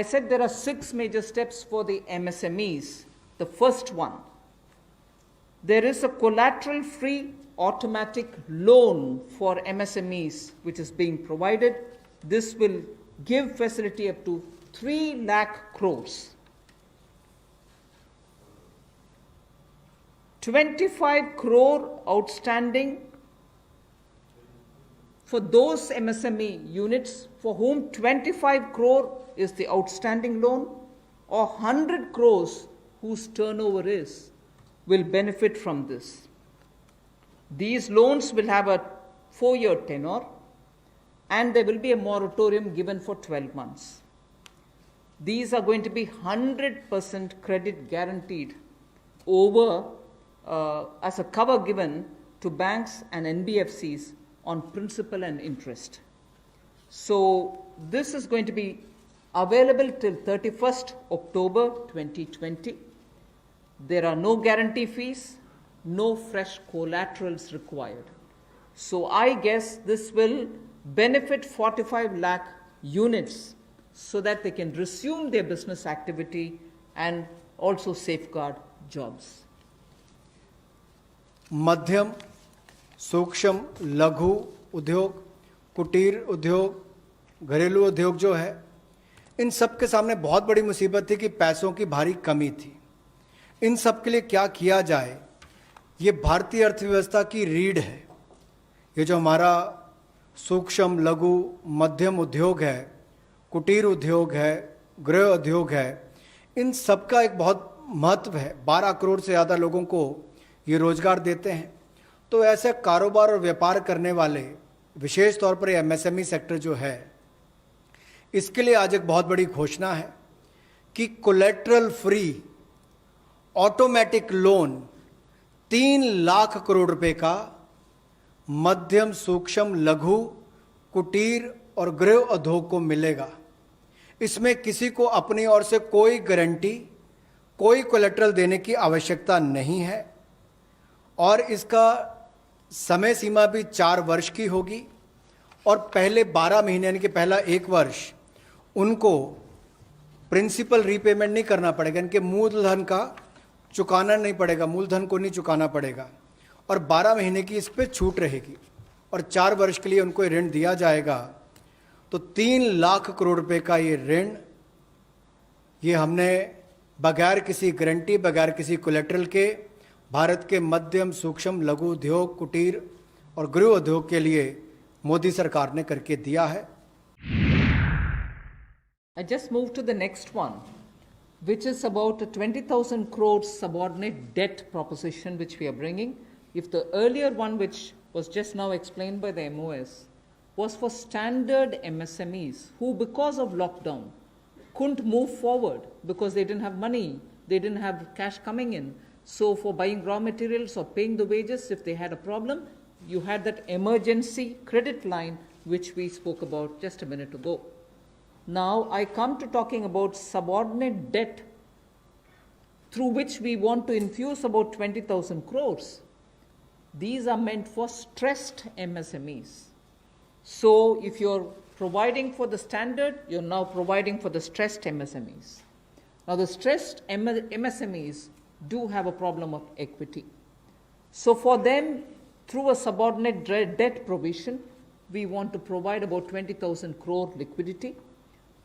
I said there are 6 major steps for the MSMEs. The first one, there is a collateral-free automatic loan for MSMEs which is being provided. This will give facility up to 3 lakh crores. 25 crore outstanding for those MSME units for whom 25 crore is the outstanding loan, or 100 crores whose turnover is, will benefit from this. These loans will have a 4-year tenure and there will be a moratorium given for 12 months. These are going to be 100% credit guaranteed over as a cover given to banks and NBFCs on principal and interest. So this is going to be available till 31st October 2020. There are no guarantee fees, no fresh collaterals required. So I guess this will benefit 45 lakh units so that they can resume their business activity and also safeguard jobs. मध्यम, सूक्ष्म, लघु उद्योग, कुटीर उद्योग, घरेलू उद्योग जो है, इन सब के सामने बहुत बड़ी मुसीबत थी कि पैसों की भारी कमी थी. इन सब के लिए क्या किया जाए, ये भारतीय अर्थव्यवस्था की रीढ़ है. ये जो हमारा सूक्ष्म, लघु, मध्यम उद्योग है, कुटीर उद्योग है, गृह उद्योग है, इन सब का एक बहुत महत्व है. 12 करोड़ से ज़्यादा लोगों को ये रोजगार देते हैं. तो ऐसे कारोबार और व्यापार करने वाले, विशेष तौर पर एमएसएमई सेक्टर जो है, इसके लिए आज एक बहुत बड़ी घोषणा है कि collateral free automatic loan 3 lakh crore रुपए का मध्यम, सूक्ष्म, लघु, कुटीर और गृह उद्योग को मिलेगा. इसमें किसी को अपनी ओर से कोई गारंटी, कोई कोलेटरल देने की आवश्यकता नहीं है और इसका समय सीमा भी 4 वर्ष की होगी और पहले 12 महीने यानी कि पहला 1 वर्ष उनको प्रिंसिपल रीपेमेंट नहीं करना पड़ेगा, इनके मूलधन का चुकाना नहीं पड़ेगा, मूलधन को नहीं चुकाना पड़ेगा और 12 महीने की इस पे छूट रहेगी और 4 वर्ष के लिए उनको ऋण दिया जाएगा. तो 3 लाख करोड़ रुपए का ये ऋण, ये हमने बगैर किसी गारंटी, बगैर किसी कोलेटरल के भारत के मध्यम, सूक्ष्म, लघु उद्योग, कुटीर और गृह उद्योग के लिए मोदी सरकार ने करके दिया है. I just moved to the next one, which is about a 20,000 crore subordinate debt proposition which we are bringing. If the earlier one, which was just now explained by the MOS, was for standard MSMEs who, because of lockdown, couldn't move forward because they didn't have money, they didn't have cash coming in. So for buying raw materials or paying the wages, if they had a problem, you had that emergency credit line which we spoke about just a minute ago. Now I come to talking about subordinate debt through which we want to infuse about 20,000 crores. These are meant for stressed MSMEs. So if you're providing for the standard, you're now providing for the stressed MSMEs. Now the stressed MSMEs do have a problem of equity. So for them, through a subordinate debt provision, we want to provide about 20,000 crore liquidity.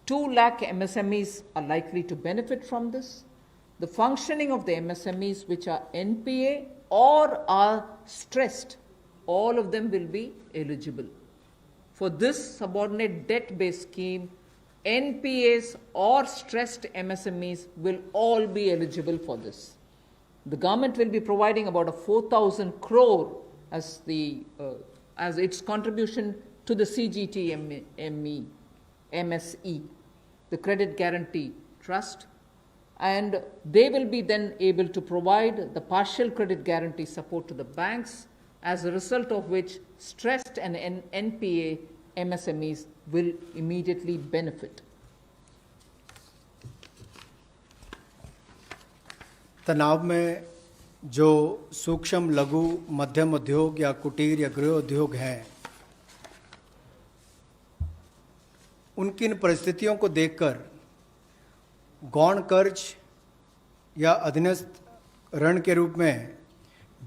2 lakh MSMEs are likely to benefit from this. The functioning of the MSMEs which are NPA or are stressed, all of them will be eligible. For this subordinate debt-based scheme, NPAs or stressed MSMEs will all be eligible for this. The government will be providing about a 4,000 crore as its contribution to the MSE, the Credit Guarantee Trust, and they will be then able to provide the partial credit guarantee support to the banks, as a result of which stressed and NPA MSMEs will immediately benefit. तनाव में जो सूक्ष्म, लघु, मध्यम उद्योग या कुटीर या गृह उद्योग हैं, उनकी इन परिस्थितियों को देखकर गौण कर्ज या अधीनस्थ ऋण के रूप में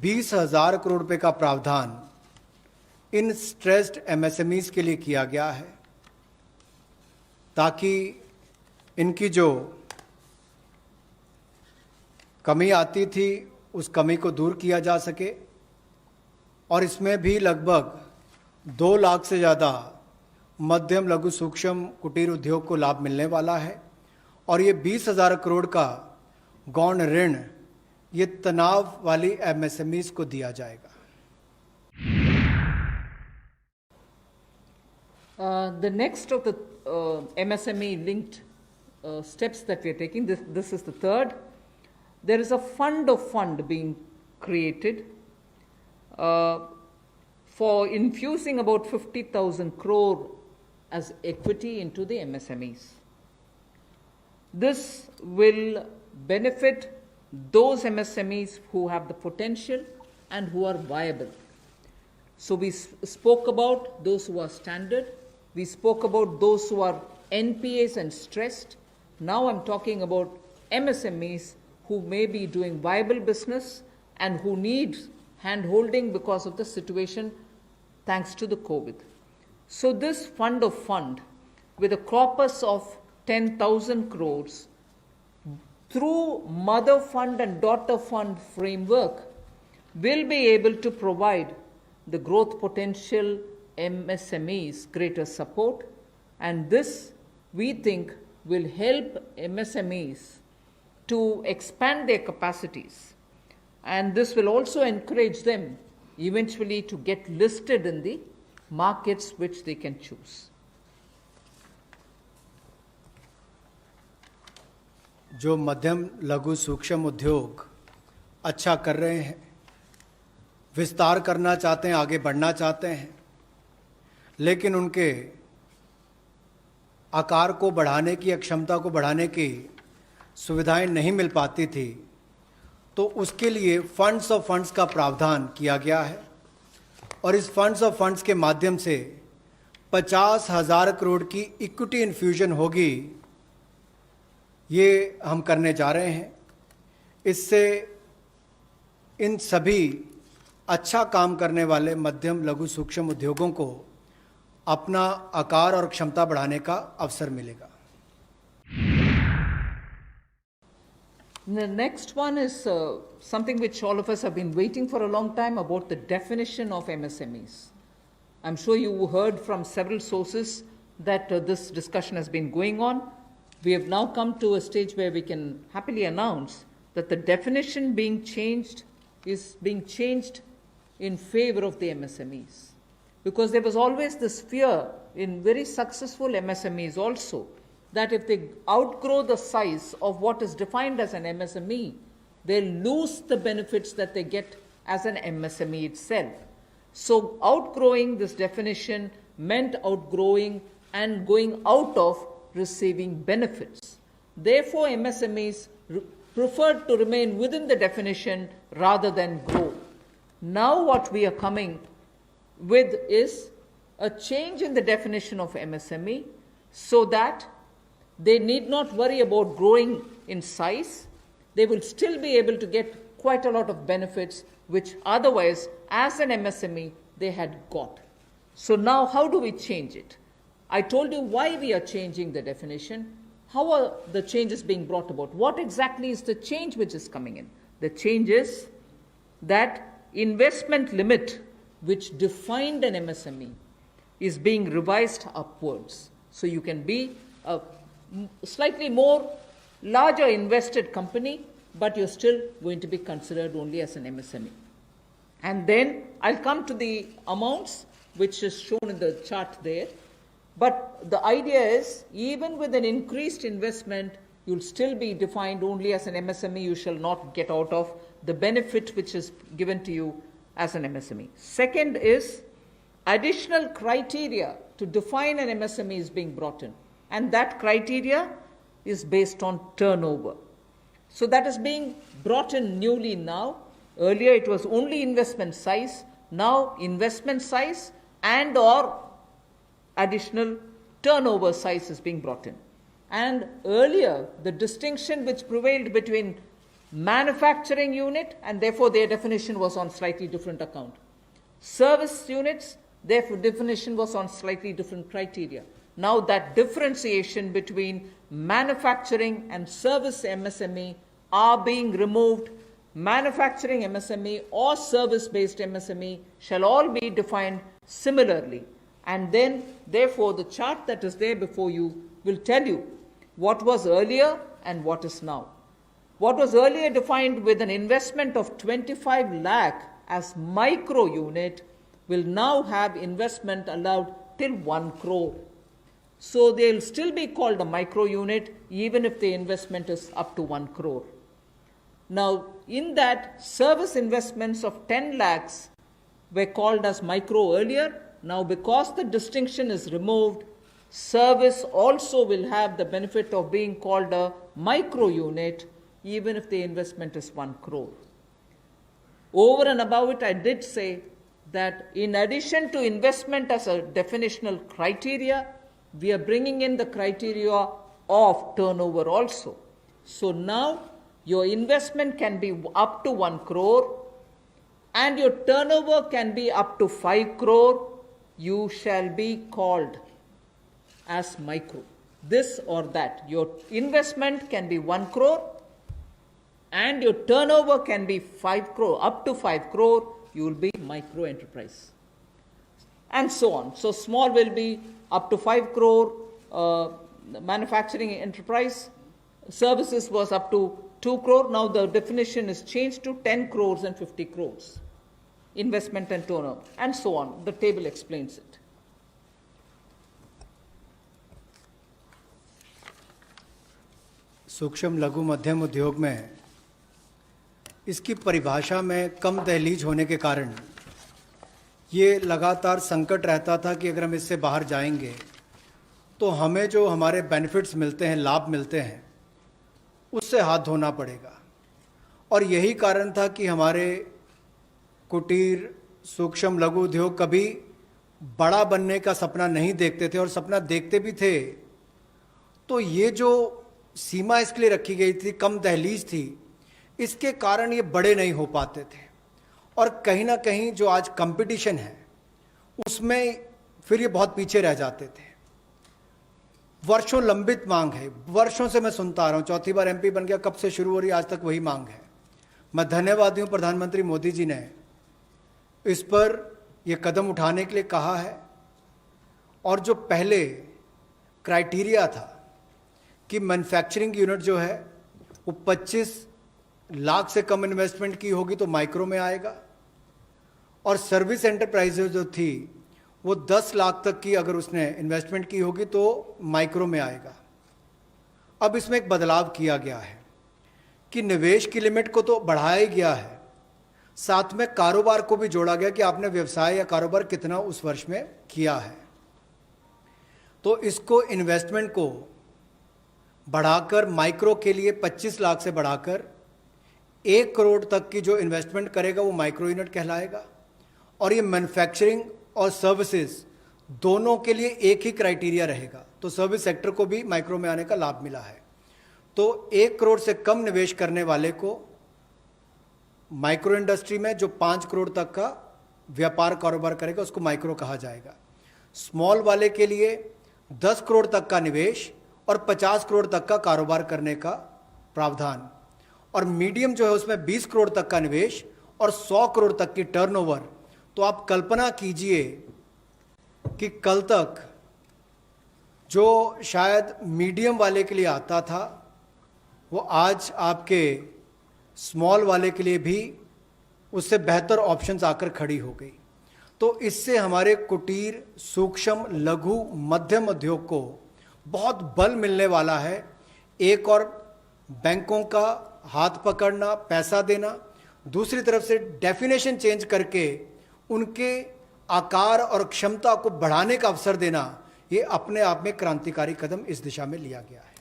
20,000 करोड़ रुपए का प्रावधान इन स्ट्रेस्ड एमएसएमईज के लिए किया गया है, ताकि इनकी जो कमी आती थी उस कमी को दूर किया जा सके। और इसमें भी लगभग 2 लाख से ज़्यादा मध्यम लघु सूक्ष्म कुटीर उद्योग को लाभ मिलने वाला है। और ये 20,000 करोड़ का गौण ऋण ये तनाव वाली एमएसएमईज को दिया जाएगा। The next of the MSME linked steps that we are taking, this is the third. There is a fund being created for infusing about 50,000 crore as equity into the MSMEs. This will benefit those MSMEs who have the potential and who are viable. So we spoke about those who are standard, we spoke about those who are NPAs and stressed. Now I'm talking about MSMEs who may be doing viable business and who need hand-holding because of the situation thanks to the COVID. So this fund with a corpus of 10,000 crores through mother fund and daughter fund framework will be able to provide the growth potential MSMEs greater support, and this we think will help MSMEs to expand their capacities, and this will also encourage them eventually to get listed in the markets which they can choose. जो मध्यम लघु सूक्ष्म उद्योग अच्छा कर रहे हैं, विस्तार करना चाहते हैं, आगे बढ़ना चाहते हैं, लेकिन उनके आकार को बढ़ाने की, क्षमता को बढ़ाने की सुविधाएं नहीं मिल पाती थी, तो उसके लिए फंड्स ऑफ फंड्स का प्रावधान किया गया है। और इस फंड्स ऑफ फंड्स के माध्यम से 50,000 करोड़ की इक्विटी इन्फ्यूजन होगी, ये हम करने जा रहे हैं। इससे इन सभी अच्छा काम करने वाले मध्यम लघु सूक्ष्म उद्योगों को अपना आकार और क्षमता बढ़ाने का अवसर मिलेगा। The next one is something which all of us have been waiting for a long time, about the definition of MSMEs. I'm sure you heard from several sources that this discussion has been going on. We have now come to a stage where we can happily announce that the definition being changed is being changed in favor of the MSMEs. Because there was always this fear in very successful MSMEs also, that if they outgrow the size of what is defined as an MSME, they lose the benefits that they get as an MSME itself. So outgrowing this definition meant outgrowing and going out of receiving benefits. Therefore, MSMEs preferred to remain within the definition rather than grow. Now what we are coming with is a change in the definition of MSME so that they need not worry about growing in size. They will still be able to get quite a lot of benefits which otherwise as an MSME they had got. So now how do we change it? I told you why we are changing the definition. How are the changes being brought about? What exactly is the change which is coming in? The change is that investment limit which defined an MSME is being revised upwards. So you can be a slightly more larger invested company, but you're still going to be considered only as an MSME. And then I'll come to the amounts which is shown in the chart there. But the idea is, even with an increased investment, you'll still be defined only as an MSME. You shall not get out of the benefit which is given to you as an MSME. Second is, additional criteria to define an MSME is being brought in. And that criteria is based on turnover. So that is being brought in newly now. Earlier it was only investment size. Now investment size and or additional turnover size is being brought in. And earlier, the distinction which prevailed between manufacturing unit, and therefore their definition was on slightly different account. Service units, their definition was on slightly different criteria. Now that differentiation between manufacturing and service MSME are being removed. Manufacturing MSME or service-based MSME shall all be defined similarly. And then, therefore, the chart that is there before you will tell you what was earlier and what is now. What was earlier defined with an investment of 25 lakh as micro unit will now have investment allowed till 1 crore. So they'll still be called a micro unit even if the investment is up to 1 crore. Now, in that, service investments of 10 lakhs were called as micro earlier. Now, because the distinction is removed, service also will have the benefit of being called a micro unit even if the investment is 1 crore. Over and above it, I did say that in addition to investment as a definitional criteria, we are bringing in the criteria of turnover also. So now your investment can be up to 1 crore and your turnover can be up to 5 crore. You shall be called as micro. This or that. Your investment can be 1 crore and your turnover can be 5 crore, up to 5 crore, you will be micro enterprise. And so on. So small will be up to 5 crore, manufacturing enterprise. Services was up to 2 crore. Now the definition is changed to 10 crores and 50 crores. Investment and turnover, and so on. The table explains it. सूक्ष्म लघु मध्यम उद्योग में इसकी परिभाषा में कम दहलीज होने के कारण ये लगातार संकट रहता था कि अगर हम इससे बाहर जाएंगे तो हमें जो हमारे बेनिफिट्स मिलते हैं, लाभ मिलते हैं, उससे हाथ धोना पड़ेगा। और यही कारण था कि हमारे कुटीर सूक्ष्म लघु उद्योग कभी बड़ा बनने का सपना नहीं देखते थे, और सपना देखते भी थे तो ये जो सीमा इसके लिए रखी गई थी, कम दहलीज थी, इसके कारण ये बड़े नहीं हो पाते थे। और कहीं ना कहीं जो आज कंपटीशन है उसमें फिर ये बहुत पीछे रह जाते थे। वर्षों लंबित मांग है, वर्षों से मैं सुनता आ रहा हूँ, चौथी बार एमपी बन गया, कब से शुरू हो रही, आज तक वही मांग है। मैं धन्यवादी हूँ प्रधानमंत्री मोदी जी ने इस पर यह कदम उठाने के लिए कहा है। और जो पहले क्राइटेरिया था कि मैन्युफैक्चरिंग यूनिट जो है वो 25 लाख से कम इन्वेस्टमेंट की होगी तो माइक्रो में आएगा, और सर्विस एंटरप्राइजेज जो थी वो 10 लाख तक की अगर उसने इन्वेस्टमेंट की होगी तो माइक्रो में आएगा। अब इसमें एक बदलाव किया गया है कि निवेश की लिमिट को तो बढ़ाया ही गया है, साथ में कारोबार को भी जोड़ा गया कि आपने व्यवसाय या कारोबार कितना उस वर्ष में किया है। तो इसको इन्वेस्टमेंट को बढ़ाकर माइक्रो के लिए 25 लाख से बढ़ाकर 1 करोड़ तक की जो इन्वेस्टमेंट करेगा वो माइक्रो यूनिट कहलाएगा। और ये मैन्युफैक्चरिंग और सर्विसेज दोनों के लिए एक ही क्राइटेरिया रहेगा, तो सर्विस सेक्टर को भी माइक्रो में आने का लाभ मिला है। तो 1 करोड़ से कम निवेश करने वाले को माइक्रो इंडस्ट्री में जो 5 करोड़ तक का व्यापार कारोबार करेगा उसको माइक्रो कहा जाएगा। स्मॉल वाले के लिए 10 करोड़ तक का निवेश और 50 करोड़ तक का कारोबार करने का प्रावधान, और मीडियम जो है उसमें 20 करोड़ तक का निवेश और 100 करोड़ तक की टर्नओवर। तो आप कल्पना कीजिए कि कल तक जो शायद मीडियम वाले के लिए आता था वो आज आपके स्मॉल वाले के लिए भी उससे बेहतर ऑप्शंस आकर खड़ी हो गई। तो इससे हमारे कुटीर सूक्ष्म लघु मध्यम उद्योग को बहुत बल मिलने वाला है। एक और बैंकों का हाथ पकड़ना, पैसा देना, दूसरी तरफ से डेफिनेशन चेंज करके उनके आकार और क्षमता को बढ़ाने का अवसर देना, ये अपने आप में क्रांतिकारी कदम इस दिशा में लिया गया है।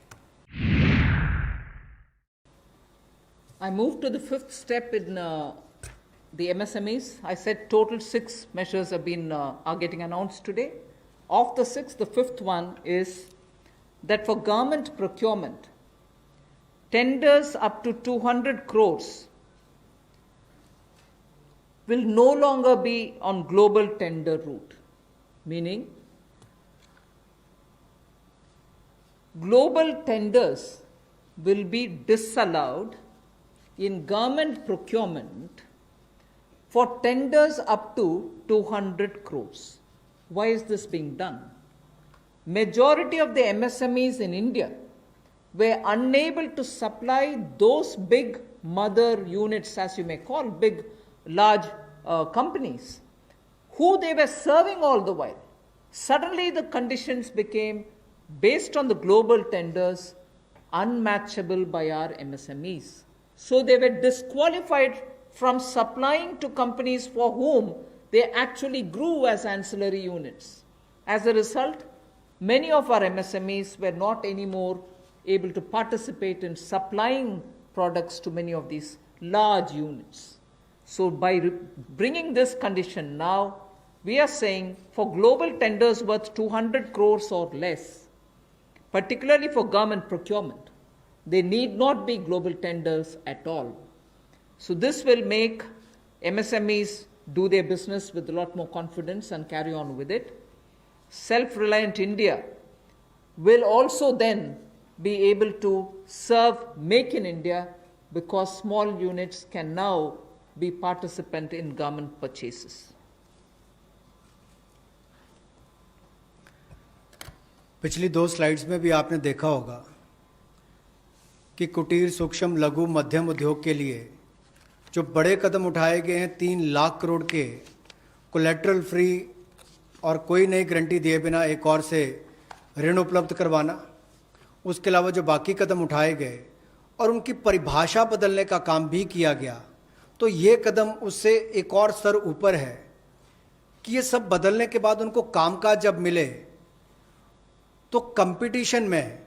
I move to the fifth step in the MSMEs. I said total 6 measures have been are getting announced today. Of the 6, the fifth one is that for government procurement, tenders up to 200 crores will no longer be on global tender route, meaning global tenders will be disallowed in government procurement for tenders up to 200 crores. Why is this being done? Majority of the MSMEs in India were unable to supply those big mother units, as you may call, big, large companies, who they were serving all the while. Suddenly the conditions became, based on the global tenders, unmatchable by our MSMEs. So they were disqualified from supplying to companies for whom they actually grew as ancillary units. As a result, many of our MSMEs were not anymore able to participate in supplying products to many of these large units. So by bringing this condition now, we are saying for global tenders worth 200 crores or less, particularly for government procurement, they need not be global tenders at all. So this will make MSMEs do their business with a lot more confidence and carry on with it. Self-reliant India will also then be able to serve Make in India, because small units can now be participant in government purchases. पिछली 2 slides में भी आपने देखा होगा कि कुटीर, सूक्ष्म, लघु, मध्यम उद्योग के लिए जो बड़े कदम उठाए गए हैं, 3 लाख करोड़ के कोलेटरल फ्री और कोई नई गारंटी दिए बिना एक और से ऋण उपलब्ध करवाना, उसके अलावा जो बाकी कदम उठाए गए और उनकी परिभाषा बदलने का काम भी किया गया, तो ये कदम उससे एक और स्तर ऊपर है कि ये सब बदलने के बाद उनको कामकाज जब मिले तो कंपटीशन में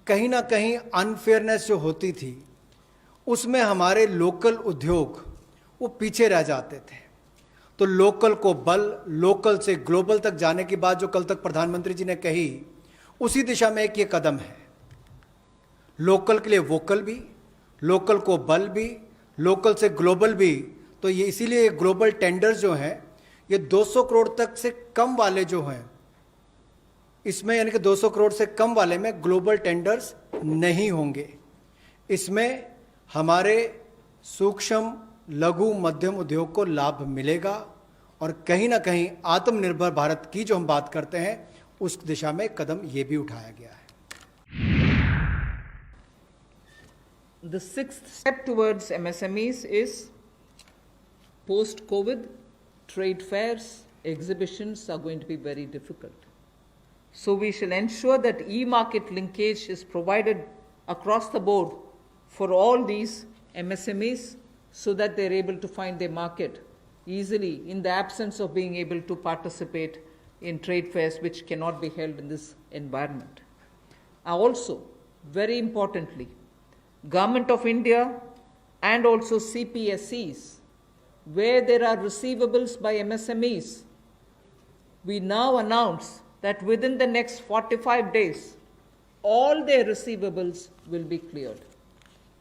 कहीं ना कहीं अनफेयरनेस जो होती थी, उसमें हमारे लोकल उद्योग वो पीछे रह जाते थे। तो लोकल को बल, लोकल से ग्लोबल तक जाने की बात जो कल तक प्रधानमंत्री जी ने कही, उसी दिशा में एक ये कदम है। लोकल के लिए वोकल भी, लोकल को बल भी, लोकल से ग्लोबल भी। तो ये इसीलिए ये ग्लोबल टेंडर्स जो हैं, ये 200 करोड़ तक से कम वाले जो हैं, इसमें यानी कि 200 करोड़ से कम वाले में ग्लोबल टेंडर्स नहीं होंगे। इसमें हमारे सूक्ष्म, लघु, मध्यम उद्योग को लाभ मिलेगा और कहीं ना कहीं आत्मनिर्भर भारत की जो हम बात करते हैं, उस दिशा में कदम ये भी उठाया गया है। The sixth step towards MSMEs is post-COVID, trade fairs, exhibitions are going to be very difficult. So we shall ensure that e-market linkage is provided across the board for all these MSMEs so that they're able to find their market easily in the absence of being able to participate in trade fairs which cannot be held in this environment. Also, very importantly, Government of India and also CPSEs, where there are receivables by MSMEs, we now announce that within the next 45 days, all their receivables will be cleared.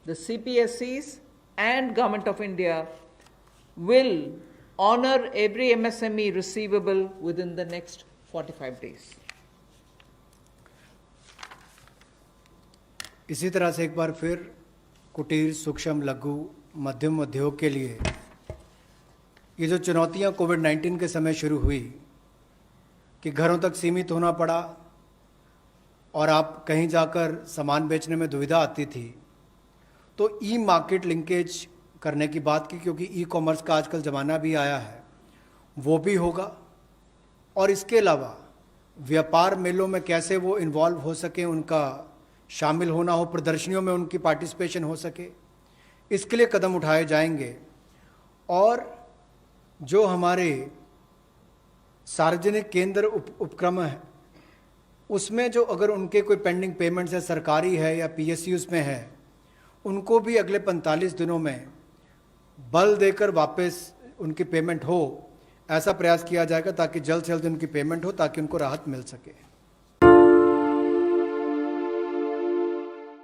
The CPSEs and Government of India will honor every MSME receivable within the next 45 days. इसी तरह से एक बार फिर कुटीर, सूक्ष्म, लघु, मध्यम उद्योग के लिए ये जो चुनौतियां कोविड-19 के समय शुरू हुई कि घरों तक सीमित होना पड़ा और आप कहीं जाकर सामान बेचने में दुविधा आती थी, तो ई मार्केट लिंकेज करने की बात की, क्योंकि ई कॉमर्स का आजकल ज़माना भी आया है, वो भी होगा। और इसके अलावा व्यापार मेलों में कैसे वो इन्वॉल्व हो सके, उनका शामिल होना हो, प्रदर्शनियों में उनकी पार्टिसिपेशन हो सके, इसके लिए कदम उठाए जाएंगे। और जो हमारे सार्वजनिक केंद्र उपक्रम है, उसमें जो अगर उनके कोई पेंडिंग पेमेंट्स है, सरकारी है या PSUs में है, उनको भी अगले 45 दिनों में बल देकर वापस उनकी पेमेंट हो, ऐसा प्रयास किया जाएगा ताकि जल्द से जल्द उनकी पेमेंट हो, ताकि उनको राहत मिल सके।